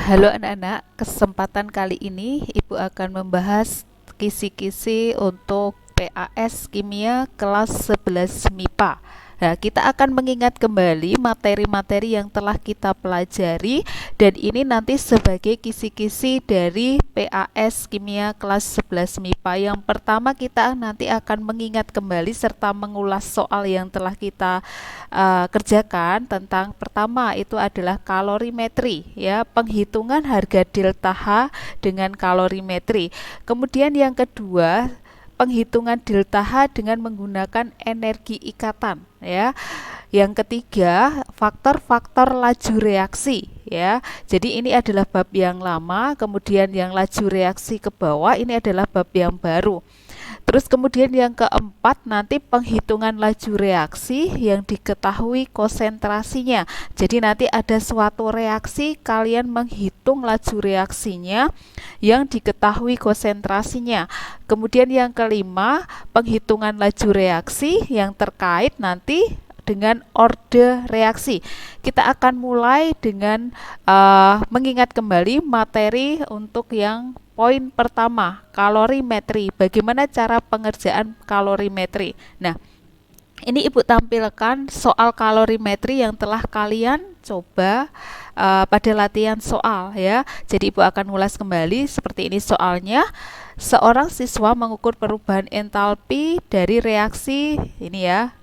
Halo anak-anak, kesempatan kali ini Ibu akan membahas kisi-kisi untuk PAS Kimia kelas 11 MIPA. Nah, kita akan mengingat kembali materi-materi yang telah kita pelajari dan ini nanti sebagai kisi-kisi dari PAS Kimia kelas 11 MIPA. Yang pertama kita nanti akan mengingat kembali serta mengulas soal yang telah kita kerjakan. Tentang pertama itu adalah kalorimetri, ya, penghitungan harga delta H dengan kalorimetri. Kemudian yang kedua, penghitungan delta H dengan menggunakan energi ikatan, ya. Yang ketiga, faktor-faktor laju reaksi, ya. Jadi ini adalah bab yang lama, kemudian yang laju reaksi ke bawah ini adalah bab yang baru. Terus kemudian yang keempat nanti penghitungan laju reaksi yang diketahui konsentrasinya. Jadi nanti ada suatu reaksi, kalian menghitung laju reaksinya yang diketahui konsentrasinya. Kemudian yang kelima, penghitungan laju reaksi yang terkait nanti dengan orde reaksi. Kita akan mulai dengan mengingat kembali materi untuk yang poin pertama, kalorimetri. Bagaimana cara pengerjaan kalorimetri? Nah, ini Ibu tampilkan soal kalorimetri yang telah kalian coba pada latihan soal, ya. Jadi Ibu akan ulas kembali seperti ini soalnya. Seorang siswa mengukur perubahan entalpi dari reaksi ini, ya,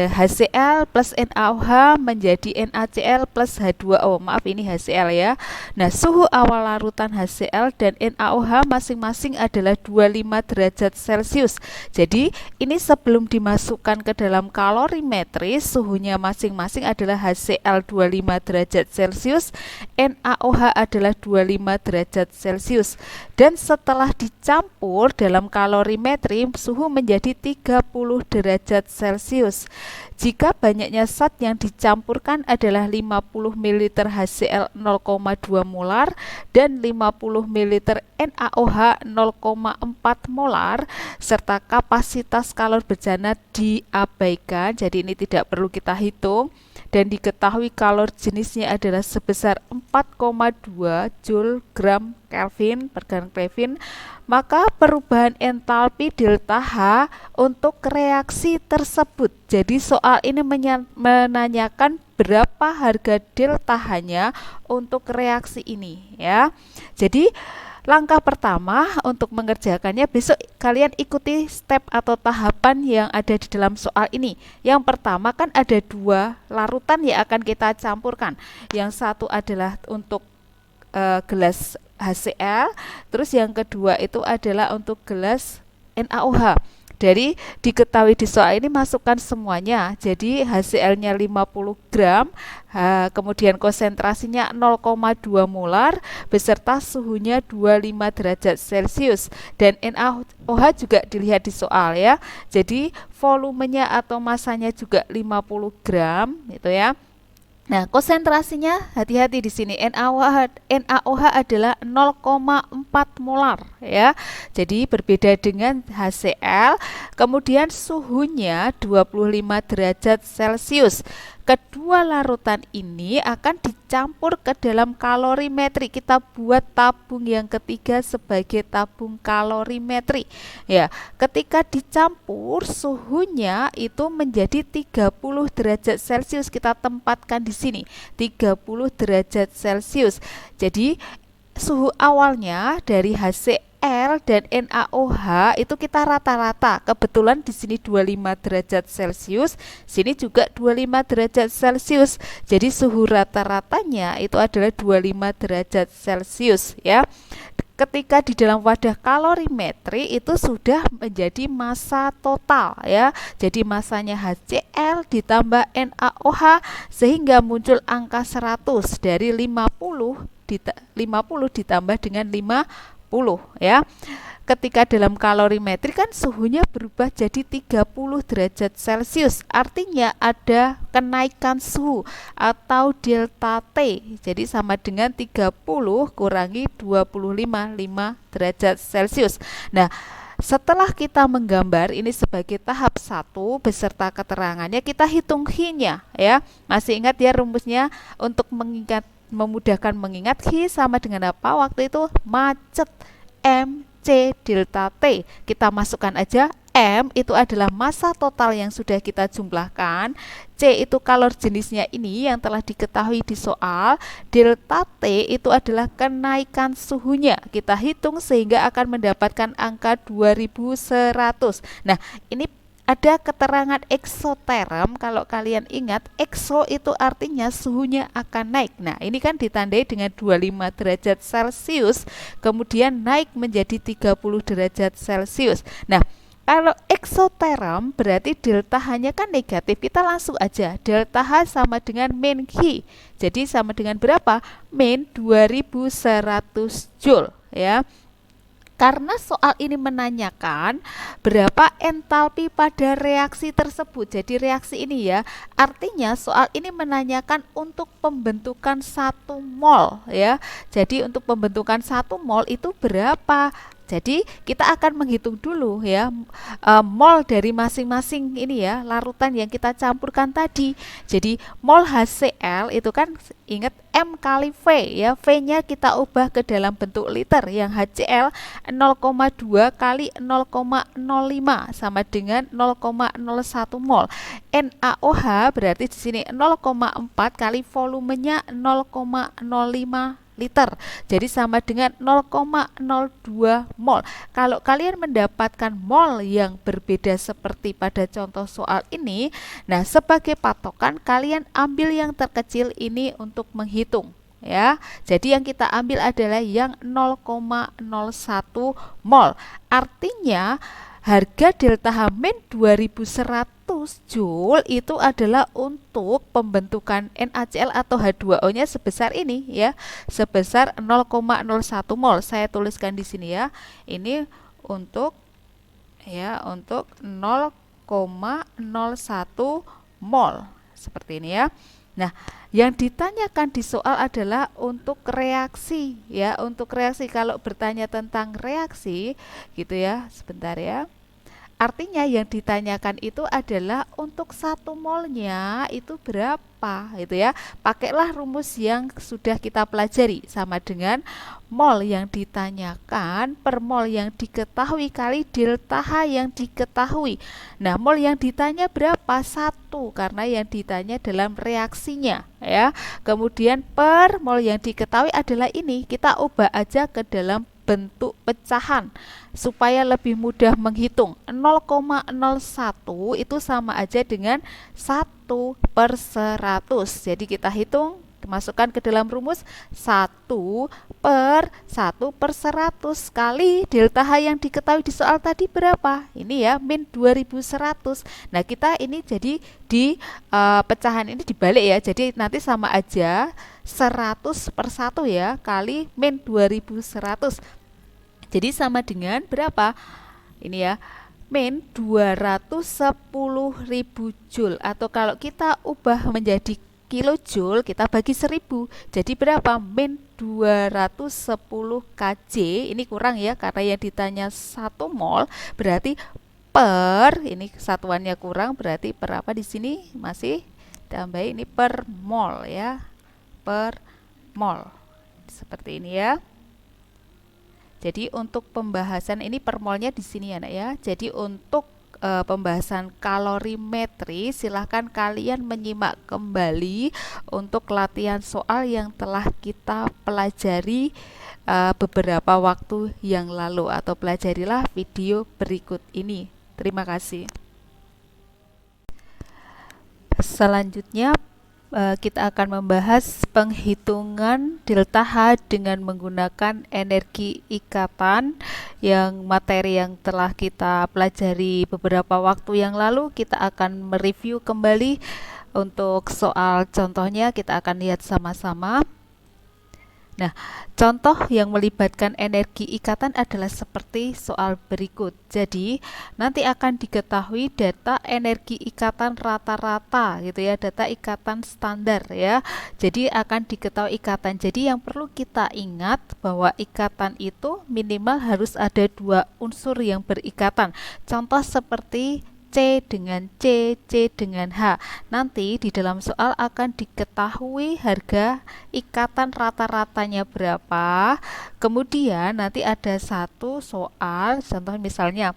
HCl plus NaOH menjadi NaCl plus H2O. Maaf, ini HCl, ya. Nah, suhu awal larutan HCl dan NaOH masing-masing adalah 25 derajat Celcius. Jadi ini sebelum dimasukkan ke dalam kalorimetri, suhunya masing-masing adalah HCl 25 derajat Celcius, NaOH adalah 25 derajat Celcius. Dan setelah dicampur dalam kalorimetri, suhu menjadi 30 derajat Celcius. Jika banyaknya zat yang dicampurkan adalah 50 ml HCl 0,2 molar dan 50 ml NaOH 0,4 molar serta kapasitas kalor bejana diabaikan, jadi ini tidak perlu kita hitung, dan diketahui kalor jenisnya adalah sebesar 4,2 Joule gram Kelvin per gram Kelvin, maka perubahan entalpi delta H untuk reaksi tersebut. Jadi soal ini menanyakan berapa harga delta H-nya untuk reaksi ini, ya. Jadi langkah pertama untuk mengerjakannya, besok kalian ikuti step atau tahapan yang ada di dalam soal ini. Yang pertama kan ada dua larutan yang akan kita campurkan. Yang satu adalah untuk gelas HCl, terus yang kedua itu adalah untuk gelas NaOH. Dari diketahui di soal ini masukkan semuanya. Jadi HCl-nya 50 gram, kemudian konsentrasinya 0,2 molar beserta suhunya 25 derajat Celcius, dan NaOH juga dilihat di soal, ya. Jadi volumenya atau masanya juga 50 gram, gitu, ya. Nah, konsentrasinya hati-hati di sini. NaOH adalah 0,4 molar, ya. Jadi berbeda dengan HCl. Kemudian suhunya 25 derajat Celcius. Kedua larutan ini akan dicampur ke dalam kalorimetri. Kita buat tabung yang ketiga sebagai tabung kalorimetri. Ya, ketika dicampur suhunya itu menjadi 30 derajat Celcius. Kita tempatkan di sini 30 derajat Celcius. Jadi suhu awalnya dari HCl dan NaOH itu kita rata-rata. Kebetulan di sini 25 derajat Celcius, sini juga 25 derajat Celcius. Jadi suhu rata-ratanya itu adalah 25 derajat Celcius, ya. Ketika di dalam wadah kalorimetri itu sudah menjadi massa total, ya. Jadi massanya HCl ditambah NaOH sehingga muncul angka 100 dari 50 ditambah dengan 50, ya. Ketika dalam kalorimetri kan suhunya berubah jadi 30 derajat Celcius. Artinya ada kenaikan suhu atau delta T. Jadi sama dengan 30 kurangi 25 derajat Celcius. Nah, setelah kita menggambar ini sebagai tahap 1 beserta keterangannya, kita hitung H-nya, ya. Masih ingat ya rumusnya untuk mengingat memudahkan mengingat, Hi sama dengan apa waktu itu? Macet. MC delta T. Kita masukkan aja. M itu adalah massa total yang sudah kita jumlahkan. C itu kalor jenisnya ini yang telah diketahui di soal. Delta T itu adalah kenaikan suhunya. Kita hitung sehingga akan mendapatkan angka 2100. Nah, ini ada keterangan eksoterm. Kalau kalian ingat, ekso itu artinya suhunya akan naik. Nah, ini kan ditandai dengan 25 derajat Celcius, kemudian naik menjadi 30 derajat Celcius. Nah, kalau eksoterm berarti delta H-nya kan negatif. Kita langsung aja. Delta H sama dengan min Hi. Jadi sama dengan berapa? Min 2100 Joule ya. Karena soal ini menanyakan berapa entalpi pada reaksi tersebut. Jadi reaksi ini ya, artinya soal ini menanyakan untuk pembentukan 1 mol ya. Jadi untuk pembentukan 1 mol itu berapa? Jadi kita akan menghitung dulu ya mol dari masing-masing ini ya larutan yang kita campurkan tadi. Jadi mol HCl itu kan ingat M kali V ya, V-nya kita ubah ke dalam bentuk liter, yang HCl 0,2 kali 0,05 sama dengan 0,01 mol. NaOH berarti di sini 0,4 kali volumenya 0,05 liter. Jadi sama dengan 0,02 mol. Kalau kalian mendapatkan mol yang berbeda seperti pada contoh soal ini, nah sebagai patokan kalian ambil yang terkecil ini untuk menghitung ya. Jadi yang kita ambil adalah yang 0,01 mol. Artinya harga delta H min 2100 Joule itu adalah untuk pembentukan NaCl atau H2O nya sebesar ini ya, sebesar 0,01 mol. Saya tuliskan di sini ya. Ini untuk 0,01 mol seperti ini ya. Nah, yang ditanyakan di soal adalah untuk reaksi ya, untuk reaksi. Kalau bertanya tentang reaksi gitu ya, sebentar ya. Artinya yang ditanyakan itu adalah untuk 1 molnya itu berapa gitu ya. Pakailah rumus yang sudah kita pelajari, sama dengan mol yang ditanyakan per mol yang diketahui kali delta H yang diketahui. Nah, mol yang ditanya berapa? 1, karena yang ditanya dalam reaksinya ya. Kemudian per mol yang diketahui adalah ini, kita ubah aja ke dalam bentuk pecahan supaya lebih mudah menghitung. 0,01 itu sama aja dengan 1/100. Jadi kita hitung, masukkan ke dalam rumus 1/1/100 kali delta H yang diketahui di soal tadi berapa? Ini ya, min 2100. Nah, kita ini jadi di pecahan ini dibalik ya. Jadi nanti sama aja 100/1 ya, kali min 2100. Jadi sama dengan berapa? Ini ya, min 210.000 Joule, atau kalau kita ubah menjadi kilojoule kita bagi 1000. Jadi berapa? Min 210 kJ. Ini kurang ya karena yang ditanya 1 mol, berarti per, ini satuannya kurang, berarti per apa di sini? Masih tambah ini per mol ya. Per mol. Seperti ini ya. Jadi untuk pembahasan ini per molnya di sini ya, Nak ya. Jadi untuk pembahasan kalorimetri silahkan kalian menyimak kembali untuk latihan soal yang telah kita pelajari beberapa waktu yang lalu, atau pelajarilah video berikut ini. Terima kasih. Selanjutnya kita akan membahas penghitungan delta H dengan menggunakan energi ikatan, yang materi yang telah kita pelajari beberapa waktu yang lalu. Kita akan mereview kembali. Untuk soal contohnya kita akan lihat sama-sama. Nah, contoh yang melibatkan energi ikatan adalah seperti soal berikut. Jadi, nanti akan diketahui data energi ikatan rata-rata gitu ya, data ikatan standar ya. Jadi akan diketahui ikatan. Jadi yang perlu kita ingat bahwa ikatan itu minimal harus ada 2 unsur yang berikatan. Contoh seperti C dengan C, C dengan H. Nanti di dalam soal akan diketahui harga ikatan rata-ratanya berapa. Kemudian nanti ada satu soal, contoh misalnya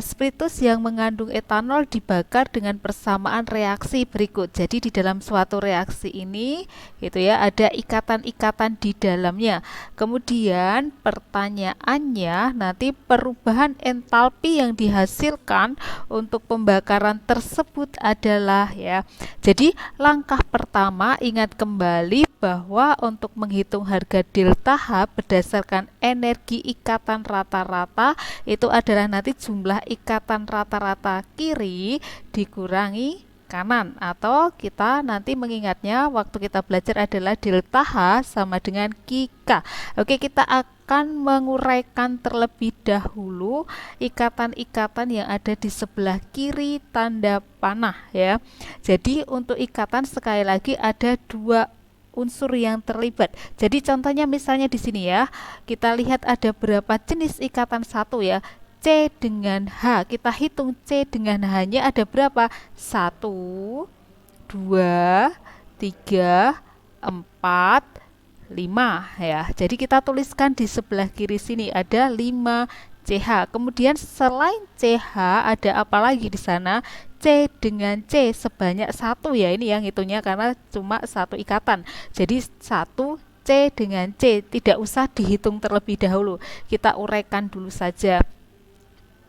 spiritus yang mengandung etanol dibakar dengan persamaan reaksi berikut. Jadi di dalam suatu reaksi ini gitu ya, ada ikatan-ikatan di dalamnya. Kemudian pertanyaannya nanti perubahan entalpi yang dihasilkan untuk pembakaran tersebut adalah ya. Jadi langkah pertama ingat kembali bahwa untuk menghitung harga delta H berdasarkan energi ikatan rata-rata itu adalah nanti jumlah ikatan rata-rata kiri dikurangi kanan, atau kita nanti mengingatnya waktu kita belajar adalah delta H sama dengan QK. Oke, kita akan menguraikan terlebih dahulu ikatan-ikatan yang ada di sebelah kiri tanda panah ya. Jadi untuk ikatan sekali lagi ada dua unsur yang terlibat. Jadi contohnya misalnya di sini ya, kita lihat ada berapa jenis ikatan satu ya. C dengan H, kita hitung C dengan H-nya ada berapa? 1, 2, 3, 4, 5 ya. Jadi kita tuliskan di sebelah kiri sini ada 5 CH. Kemudian selain CH ada apa lagi di sana? C dengan C sebanyak satu ya, ini yang hitungnya karena cuma satu ikatan. Jadi 1 C dengan C tidak usah dihitung terlebih dahulu, kita uraikan dulu saja.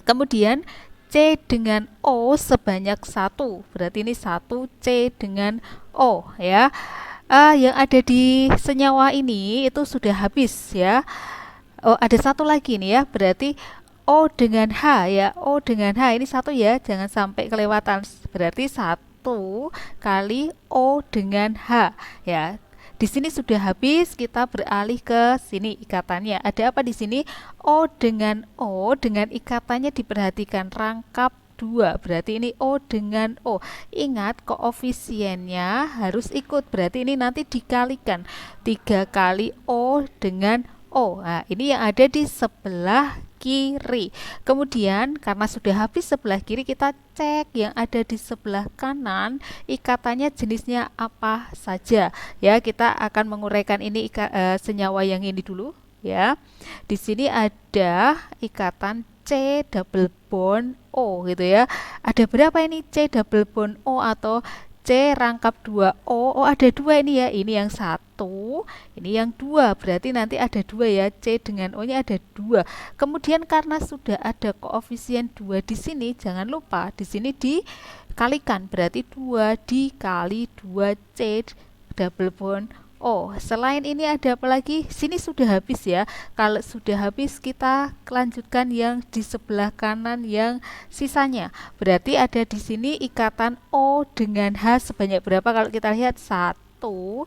Kemudian C dengan O sebanyak satu, berarti ini 1 C dengan O ya. Yang ada di senyawa ini itu sudah habis ya. Oh, ada satu lagi nih ya, berarti O dengan H ya, O dengan H ini satu ya, jangan sampai kelewatan. Berarti 1 kali O dengan H ya. Di sini sudah habis, kita beralih ke sini ikatannya. Ada apa di sini? O dengan ikatannya diperhatikan rangkap 2. Berarti ini O dengan O. Ingat koefisiennya harus ikut. Berarti ini nanti dikalikan 3 kali O dengan O. Nah, ini yang ada di sebelah kiri. Kemudian karena sudah habis sebelah kiri, kita cek yang ada di sebelah kanan ikatannya jenisnya apa saja. Ya, kita akan menguraikan ini senyawa yang ini dulu ya. Di sini ada ikatan C double bond O gitu ya. Ada berapa ini C double bond O atau C rangkap 2O? Oh, ada dua ini ya, ini yang satu, ini yang dua, berarti nanti ada dua ya, C dengan O nya ada dua. Kemudian karena sudah ada koefisien 2 di sini, jangan lupa di sini dikalikan, berarti 2 dikali 2C double bond O. Selain ini ada apa lagi? Sini sudah habis ya. Kalau sudah habis kita lanjutkan yang di sebelah kanan yang sisanya. Berarti ada di sini ikatan O dengan H sebanyak berapa? Kalau kita lihat 1, 2,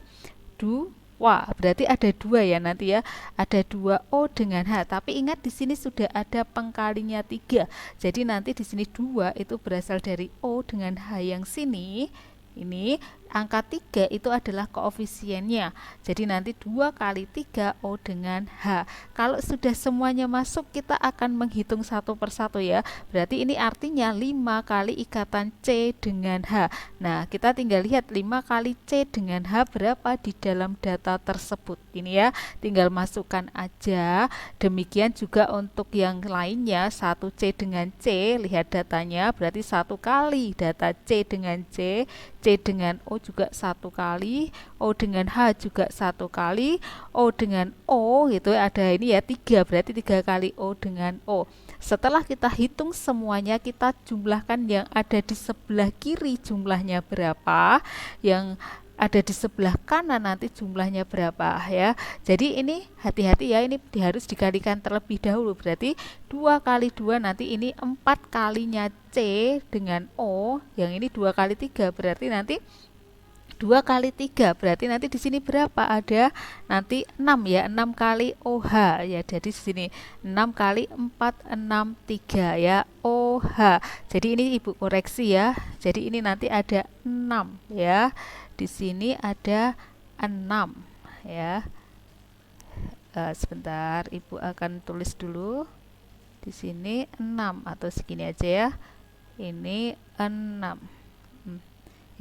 berarti ada 2 ya nanti ya. Ada 2 O dengan H. Tapi ingat di sini sudah ada pengkalinya 3. Jadi nanti di sini 2 itu berasal dari O dengan H yang sini. Ini angka 3 itu adalah koefisiennya. Jadi nanti 2 kali 3 O dengan H. Kalau sudah semuanya masuk, kita akan menghitung satu persatu ya. Berarti ini artinya 5 kali ikatan C dengan H. Nah, kita tinggal lihat 5 kali C dengan H berapa di dalam data tersebut. Ini ya, tinggal masukkan aja. Demikian juga untuk yang lainnya, 1 C dengan C, lihat datanya, berarti 1 kali data C dengan C, C dengan O juga 1 kali, O dengan H juga 1 kali, O dengan O gitu ada ini ya 3, berarti 3 kali O dengan O. Setelah kita hitung semuanya, kita jumlahkan yang ada di sebelah kiri jumlahnya berapa, yang ada di sebelah kanan nanti jumlahnya berapa ya. Jadi ini hati-hati ya, ini harus dikalikan terlebih dahulu, berarti 2 kali 2 nanti ini 4 kalinya C dengan O, yang ini 2 kali 3 berarti nanti 2 kali 3 berarti nanti di sini berapa? Ada nanti 6 ya, 6 kali OH ya. Jadi di sini 6 kali 4 6 3 ya, OH. Jadi ini Ibu koreksi ya. Jadi ini nanti ada 6 ya. Di sini ada 6 ya. Sebentar, Ibu akan tulis dulu. Di sini 6 atau segini aja ya. Ini 6.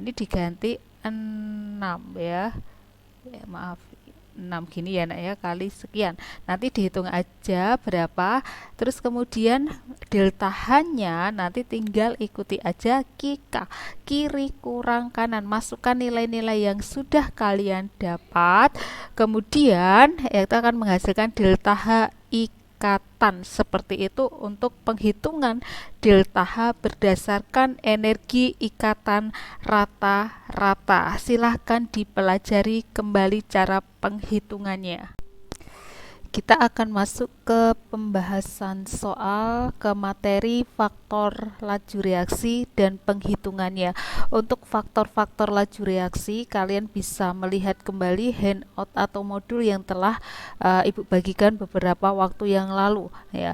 Ini diganti 6 ya. Maaf, 6 gini ya nak ya, kali sekian. Nanti dihitung aja berapa. Terus kemudian delta H-nya nanti tinggal ikuti aja KIKA, kiri kurang kanan. Masukkan nilai-nilai yang sudah kalian dapat. Kemudian itu akan menghasilkan delta H ikatan. Seperti itu untuk penghitungan delta H berdasarkan energi ikatan rata-rata. Silahkan dipelajari kembali cara penghitungannya. Kita akan masuk ke pembahasan soal ke materi faktor laju reaksi dan penghitungannya. Untuk faktor-faktor laju reaksi, kalian bisa melihat kembali handout atau modul yang telah Ibu bagikan beberapa waktu yang lalu ya.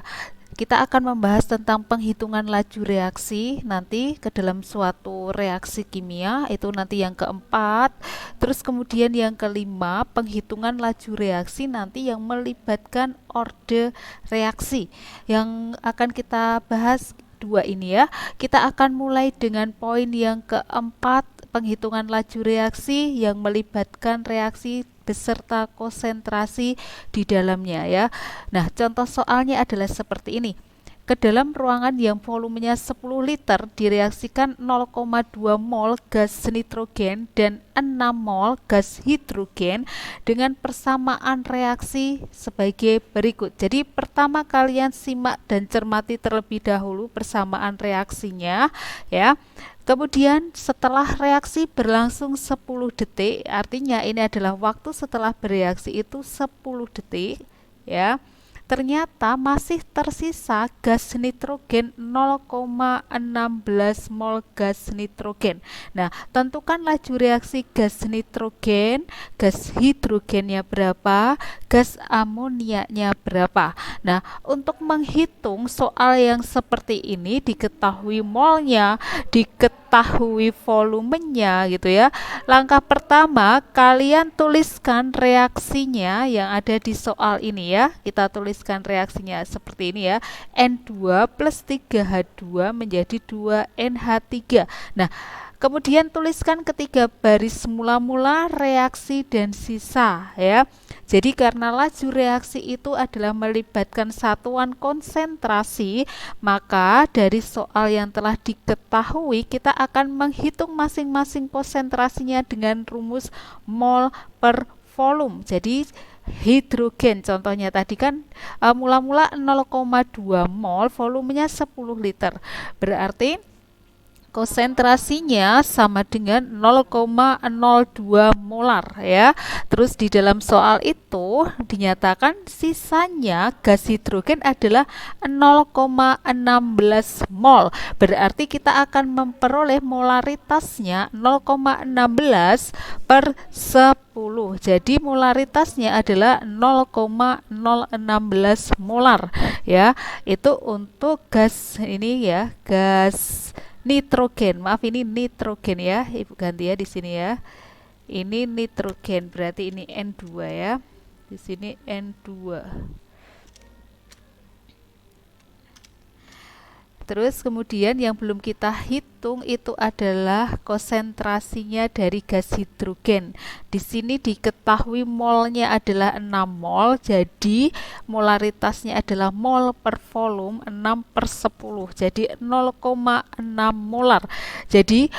Kita akan membahas tentang penghitungan laju reaksi nanti ke dalam suatu reaksi kimia, itu nanti yang keempat. Terus kemudian yang kelima, penghitungan laju reaksi nanti yang melibatkan orde reaksi. Yang akan kita bahas dua ini ya. Kita akan mulai dengan poin yang keempat, penghitungan laju reaksi yang melibatkan reaksi beserta konsentrasi di dalamnya ya. Nah, contoh soalnya adalah seperti ini. Ke dalam ruangan yang volumenya 10 liter direaksikan 0,2 mol gas nitrogen dan 6 mol gas hidrogen dengan persamaan reaksi sebagai berikut. Jadi pertama kalian simak dan cermati terlebih dahulu persamaan reaksinya ya. Kemudian setelah reaksi berlangsung 10 detik, artinya ini adalah waktu setelah bereaksi itu 10 detik ya. Ternyata masih tersisa gas nitrogen 0,16 mol gas nitrogen. Nah, tentukan laju reaksi gas nitrogen, gas hidrogennya berapa, gas amoniaknya berapa. Nah, untuk menghitung soal yang seperti ini diketahui molnya, diketahui volumenya gitu ya. Langkah pertama, kalian tuliskan reaksinya yang ada di soal ini ya. Kita tuliskan reaksinya seperti ini ya. N2 plus 3H2 menjadi 2NH3. Nah, kemudian tuliskan ketiga baris mula-mula reaksi dan sisa ya. Jadi karena laju reaksi itu adalah melibatkan satuan konsentrasi, maka dari soal yang telah diketahui kita akan menghitung masing-masing konsentrasinya dengan rumus mol per volume. Jadi hidrogen contohnya tadi kan mula-mula 0,2 mol, volumenya 10 liter. Berarti konsentrasinya sama dengan 0,02 molar ya. Terus di dalam soal itu dinyatakan sisanya gas hidrogen adalah 0,16 mol. Berarti kita akan memperoleh molaritasnya 0,16 per 10. Jadi molaritasnya adalah 0,016 molar ya. Itu untuk gas ini ya, gas nitrogen. Maaf, ini nitrogen ya. Ibu ganti ya di sini ya. Ini nitrogen, berarti ini N2 ya. Di sini N2. Terus kemudian yang belum kita hitung itu adalah konsentrasinya dari gas hidrogen. Di sini diketahui molnya adalah 6 mol, jadi molaritasnya adalah mol per volume 6 per 10. Jadi 0,6 molar. Jadi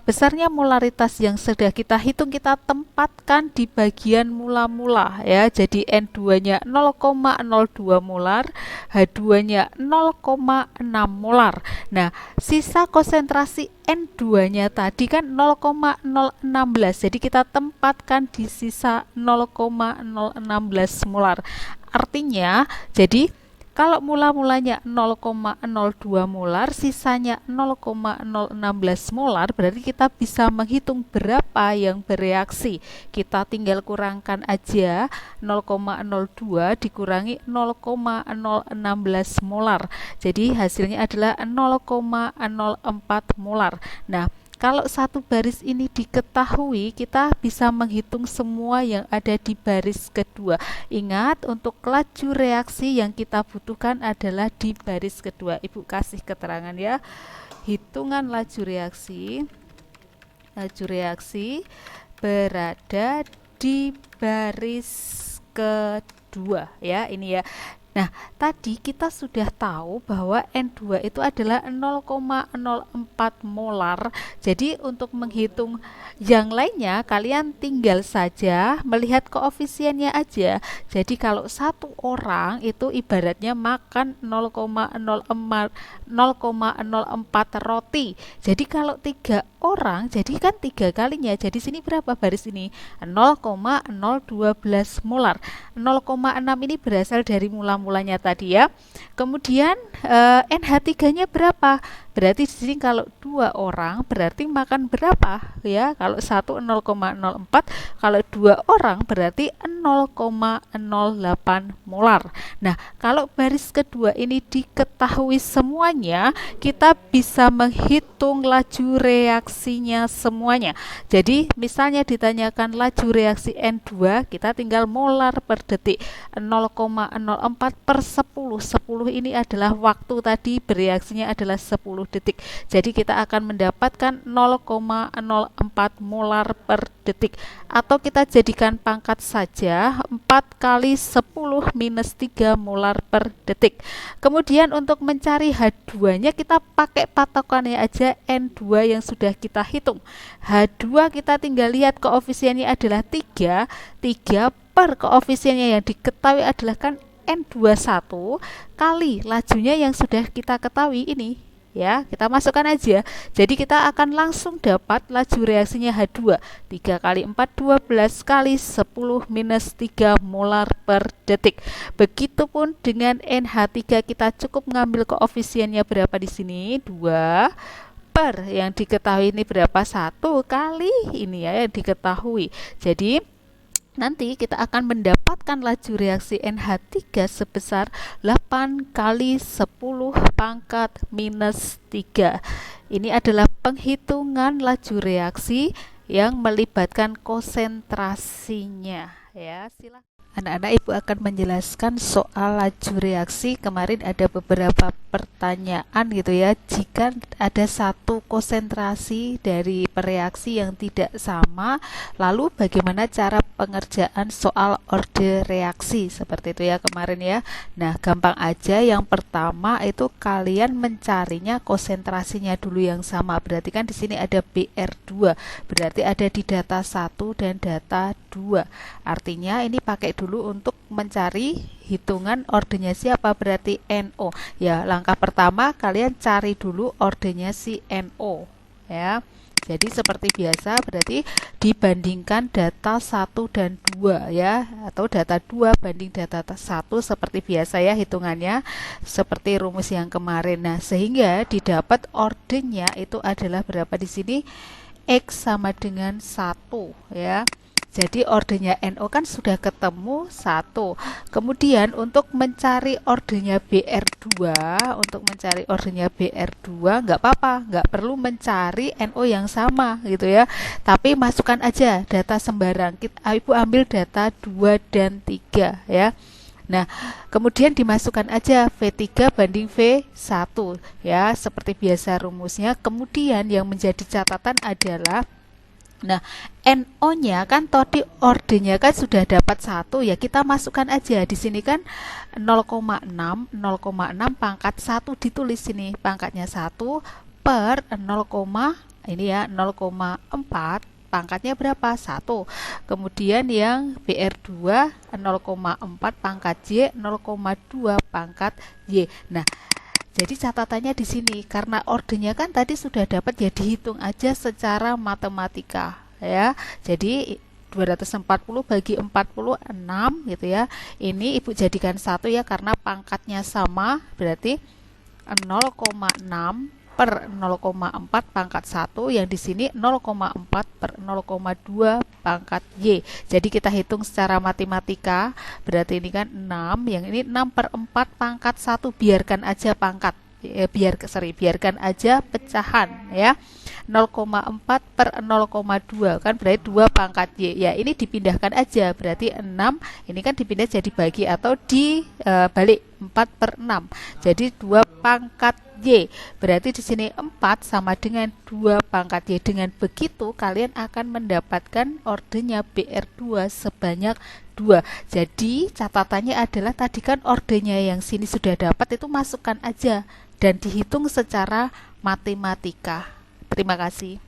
besarnya molaritas yang sudah kita hitung kita tempatkan di bagian mula-mula ya. Jadi N2-nya 0,02 molar, H2-nya 0,6 molar. Nah, sisa konsentrasi N2-nya tadi kan 0,016. Jadi kita tempatkan di sisa 0,016 molar. Artinya, jadi kalau mula-mulanya 0,02 molar, sisanya 0,016 molar, berarti kita bisa menghitung berapa yang bereaksi. Kita tinggal kurangkan aja 0,02 dikurangi 0,016 molar. Jadi hasilnya adalah 0,04 molar. Nah, kalau satu baris ini diketahui, kita bisa menghitung semua yang ada di baris kedua. Ingat, untuk laju reaksi yang kita butuhkan adalah di baris kedua. Ibu kasih keterangan ya. Hitungan laju reaksi. Laju reaksi berada di baris kedua ya, ini ya. Nah, tadi kita sudah tahu bahwa N2 itu adalah 0,04 molar. Jadi untuk menghitung yang lainnya, kalian tinggal saja melihat koefisiennya aja. Jadi kalau satu orang itu ibaratnya makan 0,04 roti. Jadi kalau 3 orang, jadi kan 3 kalinya. Jadi sini berapa baris ini? 0,012 molar. 0,6 ini berasal dari mulanya tadi ya. Kemudian NH3-nya berapa? Berarti di sini kalau 2 orang berarti makan berapa ya? Kalau 1 0,04, kalau 2 orang berarti 0,08 molar. Nah, kalau baris kedua ini diketahui semuanya, kita bisa menghitung laju reaksinya semuanya. Jadi, misalnya ditanyakan laju reaksi N2, kita tinggal molar per detik 0,04 per 10. 10 ini adalah waktu tadi, bereaksinya adalah 10 detik. Jadi kita akan mendapatkan 0,04 molar per detik. Atau kita jadikan pangkat saja, 4 kali 10 minus 3 molar per detik. Kemudian untuk mencari H2-nya kita pakai patokannya aja N2 yang sudah kita hitung. H2 kita tinggal lihat koefisiennya adalah 3. 3 per koefisiennya yang diketahui adalah kan N21 kali lajunya yang sudah kita ketahui ini ya, kita masukkan aja. Jadi kita akan langsung dapat laju reaksinya H2 3 kali 4 12 kali 10 minus 3 molar per detik. Begitupun dengan NH3, kita cukup mengambil koefisiennya berapa di sini? 2 per yang diketahui ini berapa? 1 kali ini ya yang diketahui. Jadi nanti kita akan mendapatkan laju reaksi NH3 sebesar 8 kali 10 pangkat minus 3. Ini adalah penghitungan laju reaksi yang melibatkan konsentrasinya ya. Silakan. Anak-anak, Ibu akan menjelaskan soal laju reaksi. Kemarin ada beberapa pertanyaan gitu ya. Jika ada satu konsentrasi dari pereaksi yang tidak sama, lalu bagaimana cara pengerjaan soal orde reaksi? Seperti itu ya kemarin ya. Nah, gampang aja. Yang pertama itu kalian mencarinya konsentrasinya dulu yang sama. Berarti kan di sini ada BR2. Berarti ada di data 1 dan data 2. Artinya ini pakai dulu untuk mencari hitungan ordenya siapa, berarti NO. Ya, langkah pertama kalian cari dulu ordenya si NO ya. Jadi seperti biasa berarti dibandingkan data 1 dan 2 ya, atau data 2 banding data 1 seperti biasa ya hitungannya, seperti rumus yang kemarin. Nah, sehingga didapat ordenya itu adalah berapa di sini? X sama dengan 1 ya. Jadi ordenya NO kan sudah ketemu 1. Kemudian untuk mencari ordenya BR2, nggak apa-apa, nggak perlu mencari NO yang sama gitu ya. Tapi masukkan aja data sembarang. Ibu ambil data 2 dan 3 ya. Nah, kemudian dimasukkan aja V3 banding V1 ya, seperti biasa rumusnya. Kemudian yang menjadi catatan adalah, nah, NO-nya kan tadi ordenya kan sudah dapat 1 ya, kita masukkan aja di sini kan 0,6 pangkat 1 ditulis sini pangkatnya 1 per 0, ini ya 0,4 pangkatnya berapa? 1. Kemudian yang BR2 0,4 pangkat Y, 0,2 pangkat Y. Nah, jadi catatannya di sini karena ordenya kan tadi sudah dapat, ya dihitung aja secara matematika ya. Jadi 240 bagi 46 gitu ya. Ini Ibu jadikan 1 ya karena pangkatnya sama, berarti 0,6 per 0,4 pangkat 1, yang di sini 0,4 per 0,2 pangkat Y. Jadi kita hitung secara matematika, berarti ini kan 6, yang ini 6 per 4 pangkat 1, biarkan aja pangkat biarkan aja pecahan ya. 0,4 per 0,2 kan berarti 2 pangkat Y. Ya, ini dipindahkan aja, berarti 6 ini kan dipindah jadi bagi atau dibalik 4 per 6. Jadi 2 pangkat Y. Berarti di sini 4 sama dengan 2 pangkat Y. Dengan begitu kalian akan mendapatkan ordenya BR2 sebanyak 2. Jadi catatannya adalah tadi kan ordenya yang sini sudah dapat, itu masukkan aja dan dihitung secara matematika. Terima kasih.